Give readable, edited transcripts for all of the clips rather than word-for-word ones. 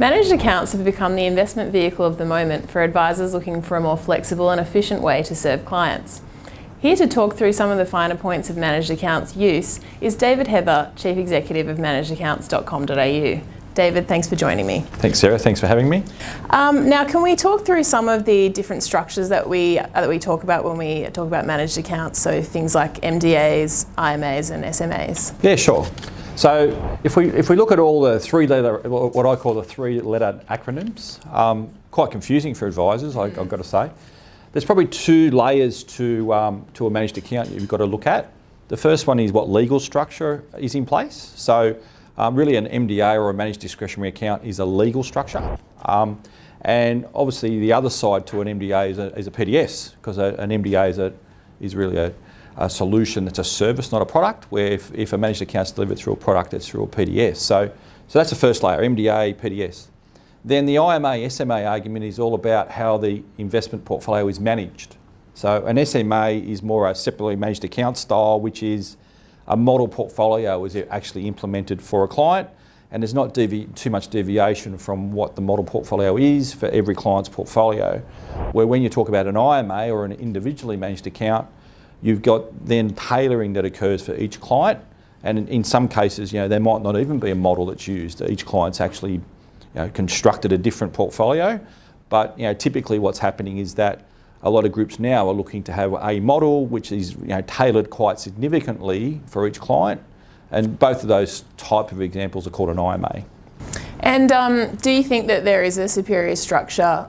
Managed accounts have become the investment vehicle of the moment for advisors looking for a more flexible and efficient way to serve clients. Here to talk through some of the finer points of managed accounts use is David Heather, Chief Executive of managedaccounts.com.au. David, thanks for joining me. Thanks, Sarah. Thanks for having me. Now, can we talk through some of the different structures that we talk about when we talk about managed accounts? So things like MDAs, IMAs, and SMAs. Yeah, sure. So if we look at all the what I call the three-letter acronyms, quite confusing for advisors, I've got to say. There's probably two layers to a managed account you've got to look at. The first one is what legal structure is in place. So really an MDA or a managed discretionary account is a legal structure. And obviously the other side to an MDA is a PDS, because an MDA is really a solution that's a service, not a product, where if a managed account's delivered through a product, it's through a PDS. So that's the first layer, MDA, PDS. Then the IMA, SMA argument is all about how the investment portfolio is managed. So an SMA is more a separately managed account style, which is a model portfolio is actually implemented for a client, and there's not too much deviation from what the model portfolio is for every client's portfolio. Where when you talk about an IMA or an individually managed account, you've got then tailoring that occurs for each client, and in some cases, there might not even be a model that's used. Each client's actually constructed a different portfolio, but typically what's happening is that a lot of groups now are looking to have a model which is tailored quite significantly for each client, and both of those type of examples are called an IMA. And do you think that there is a superior structure,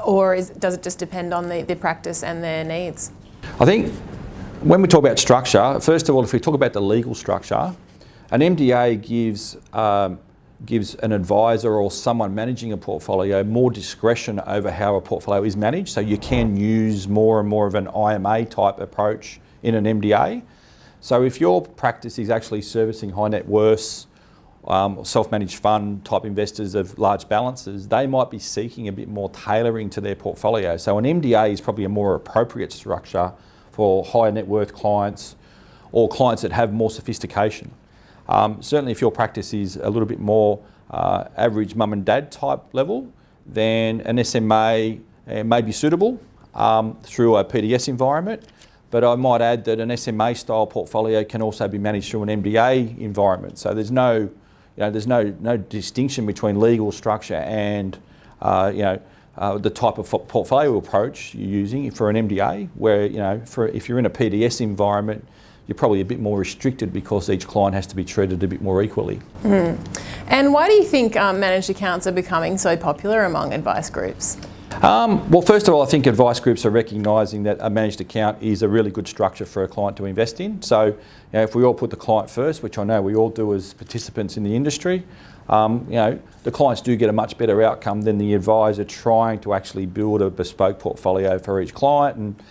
or does it just depend on the practice and their needs? I think when we talk about structure, first of all, if we talk about the legal structure, an MDA gives an advisor or someone managing a portfolio more discretion over how a portfolio is managed. So you can use more and more of an IMA type approach in an MDA. So if your practice is actually servicing high net worth, self-managed fund type investors of large balances, they might be seeking a bit more tailoring to their portfolio. So an MDA is probably a more appropriate structure for high net worth clients or clients that have more sophistication. Certainly if your practice is a little bit more average mum and dad type level, then an SMA may be suitable through a PDS environment. But I might add that an SMA style portfolio can also be managed through an MDA environment. So there's no distinction between legal structure and the type of portfolio approach you're using for an MDA, where if you're in a PDS environment, you're probably a bit more restricted because each client has to be treated a bit more equally. And why do you think managed accounts are becoming so popular among advice groups? Well, first of all, I think advice groups are recognising that a managed account is a really good structure for a client to invest in. So if we all put the client first, which I know we all do as participants in the industry, the clients do get a much better outcome than the advisor trying to actually build a bespoke portfolio for each client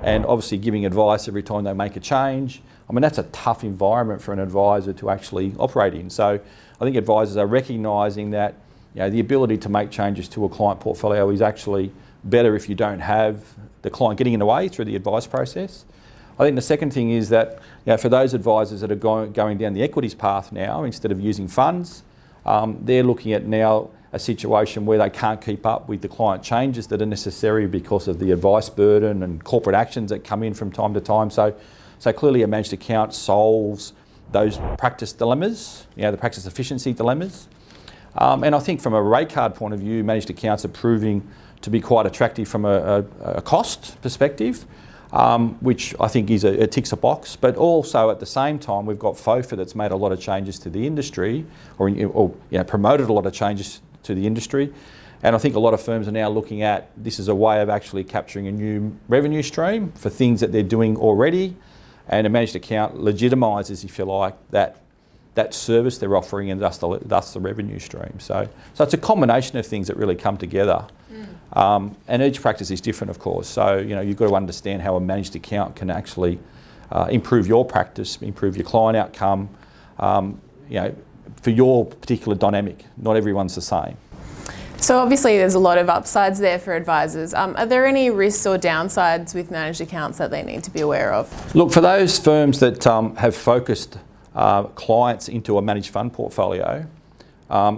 and obviously giving advice every time they make a change. I mean, that's a tough environment for an advisor to actually operate in. So I think advisors are recognising that the ability to make changes to a client portfolio is actually better if you don't have the client getting in the way through the advice process. I think the second thing is that for those advisors that are going down the equities path now, instead of using funds, they're looking at now a situation where they can't keep up with the client changes that are necessary because of the advice burden and corporate actions that come in from time to time. So clearly a managed account solves those practice dilemmas, the practice efficiency dilemmas. And I think from a rate card point of view, managed accounts are proving to be quite attractive from a cost perspective, which I think it ticks a box. But also at the same time, we've got FOFA that's made a lot of changes to the industry, or promoted a lot of changes to the industry. And I think a lot of firms are now looking at this as a way of actually capturing a new revenue stream for things that they're doing already. And a managed account legitimises, if you like, that service they're offering, and thus the revenue stream. So it's a combination of things that really come together. And each practice is different, of course. So you've got to understand how a managed account can actually improve your practice, improve your client outcome, for your particular dynamic. Not everyone's the same. So obviously there's a lot of upsides there for advisors. Are there any risks or downsides with managed accounts that they need to be aware of? Look, for those firms that have focused clients into a managed fund portfolio,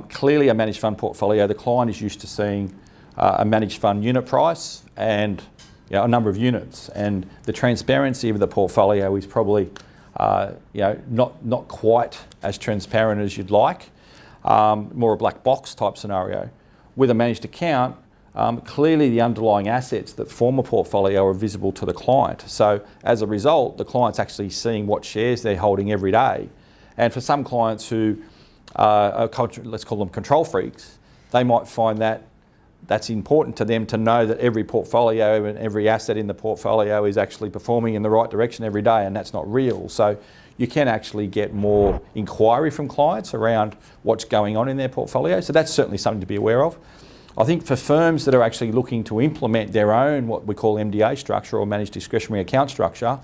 Clearly a managed fund portfolio, the client is used to seeing a managed fund unit price and a number of units, and the transparency of the portfolio is probably not quite as transparent as you'd like, more a black box type scenario. With a managed account, clearly the underlying assets that form a portfolio are visible to the client. So as a result, the client's actually seeing what shares they're holding every day. And for some clients who are, let's call them control freaks, they might find that that's important to them to know that every portfolio and every asset in the portfolio is actually performing in the right direction every day, and that's not real. So you can actually get more inquiry from clients around what's going on in their portfolio. So that's certainly something to be aware of. I think for firms that are actually looking to implement their own, what we call MDA structure or managed discretionary account structure,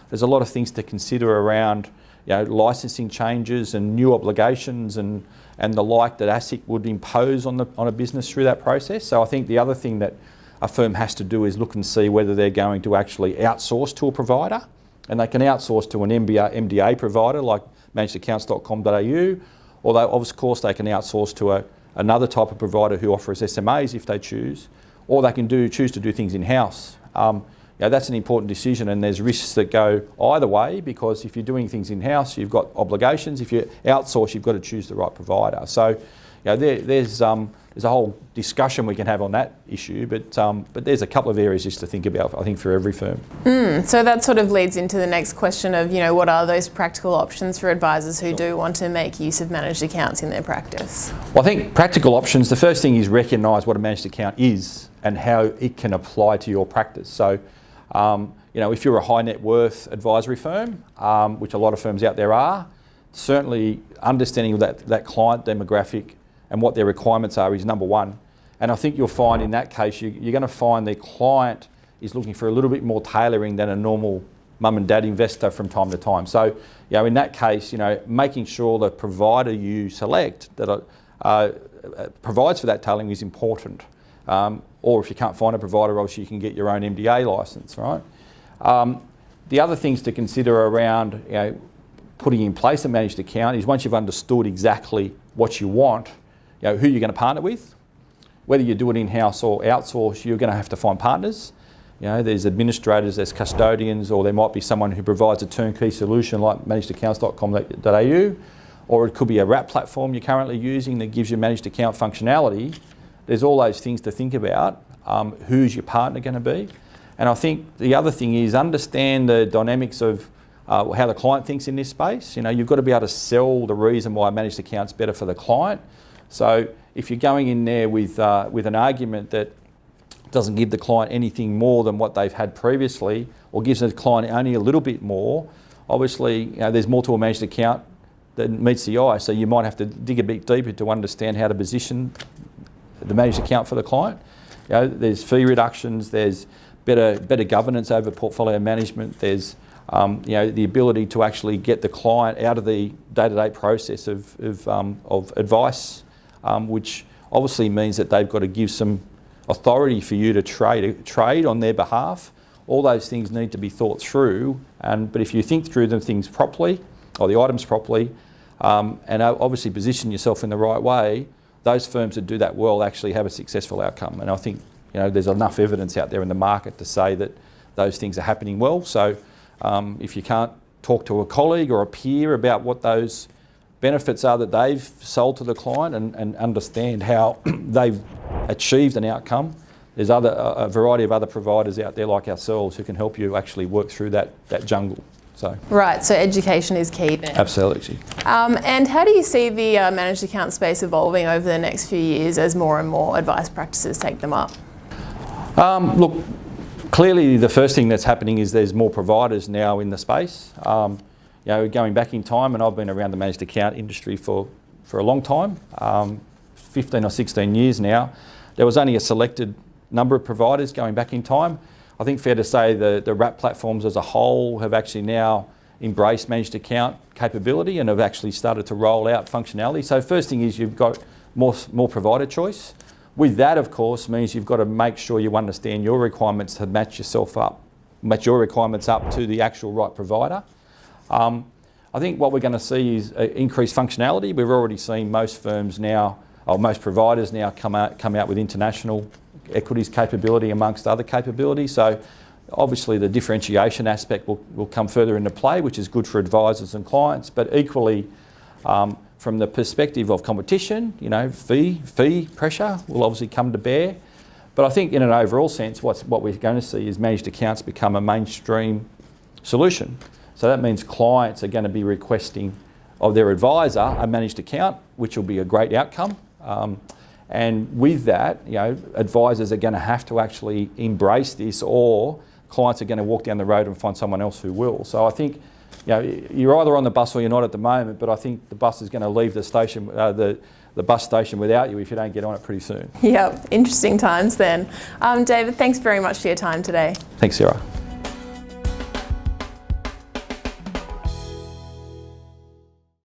there's a lot of things to consider around licensing changes and new obligations and the like that ASIC would impose on a business through that process. So I think the other thing that a firm has to do is look and see whether they're going to actually outsource to a provider, and they can outsource to an MDA provider like managedaccounts.com.au, or of course they can outsource to another type of provider who offers SMAs if they choose, or they can choose to do things in-house. That's an important decision, and there's risks that go either way, because if you're doing things in-house, you've got obligations. If you outsource, you've got to choose the right provider. So there's a whole discussion we can have on that issue, but there's a couple of areas just to think about, I think, for every firm. So that sort of leads into the next question of, what are those practical options for advisors who do want to make use of managed accounts in their practice? Well, I think practical options, the first thing is recognise what a managed account is and how it can apply to your practice. So, if you're a high net worth advisory firm, which a lot of firms out there are, certainly understanding that client demographic and what their requirements are is number one. And I think you'll find in that case, you're going to find the client is looking for a little bit more tailoring than a normal mum and dad investor from time to time. So, in that case, making sure the provider you select that provides for that tailoring is important. Or if you can't find a provider, obviously you can get your own MDA licence, right? The other things to consider around putting in place a managed account is once you've understood exactly what you want, who you're going to partner with, whether you do it in-house or outsource, you're going to have to find partners. There's administrators, there's custodians, or there might be someone who provides a turnkey solution like managedaccounts.com.au, or it could be a wrap platform you're currently using that gives you managed account functionality. There's all those things to think about. Who's your partner going to be? And I think the other thing is understand the dynamics of how the client thinks in this space. You've got to be able to sell the reason why a managed account's better for the client. So if you're going in there with an argument that doesn't give the client anything more than what they've had previously, or gives the client only a little bit more, obviously there's more to a managed account than meets the eye. So you might have to dig a bit deeper to understand how to position the managed account for the client. There's fee reductions, there's better governance over portfolio management, there's the ability to actually get the client out of the day-to-day process of advice, which obviously means that they've got to give some authority for you to trade on their behalf. All those things need to be thought through, but if you think through the things properly, or the items properly, and obviously position yourself in the right way, those firms that do that well actually have a successful outcome. And I think there's enough evidence out there in the market to say that those things are happening well. So if you can't talk to a colleague or a peer about what those benefits are that they've sold to the client and understand how they've achieved an outcome, there's a variety of other providers out there like ourselves who can help you actually work through that jungle. Right, so education is key then. Absolutely. And how do you see the managed account space evolving over the next few years as more and more advice practices take them up? Look, clearly the first thing that's happening is there's more providers now in the space. Going back in time, and I've been around the managed account industry for a long time, 15 or 16 years now, there was only a selected number of providers going back in time. I think fair to say the wrap platforms as a whole have actually now embraced managed account capability and have actually started to roll out functionality. So first thing is you've got more provider choice. With that, of course, means you've got to make sure you understand your requirements to match your requirements up to the actual right provider. I think what we're going to see is increased functionality. We've already seen most firms now, or most providers now come out with international equities capability amongst other capabilities. So obviously the differentiation aspect will come further into play, which is good for advisors and clients, but equally from the perspective of competition, you know, fee pressure will obviously come to bear. But I think in an overall sense, what we're going to see is managed accounts become a mainstream solution. So that means clients are going to be requesting of their advisor a managed account, which will be a great outcome. And with that, you know, advisors are going to have to actually embrace this, or clients are going to walk down the road and find someone else who will. So I think, you know, you're either on the bus or you're not at the moment, but I think the bus is going to leave the station, the bus station without you if you don't get on it pretty soon. Yeah, interesting times then. David, thanks very much for your time today. Thanks, Sarah.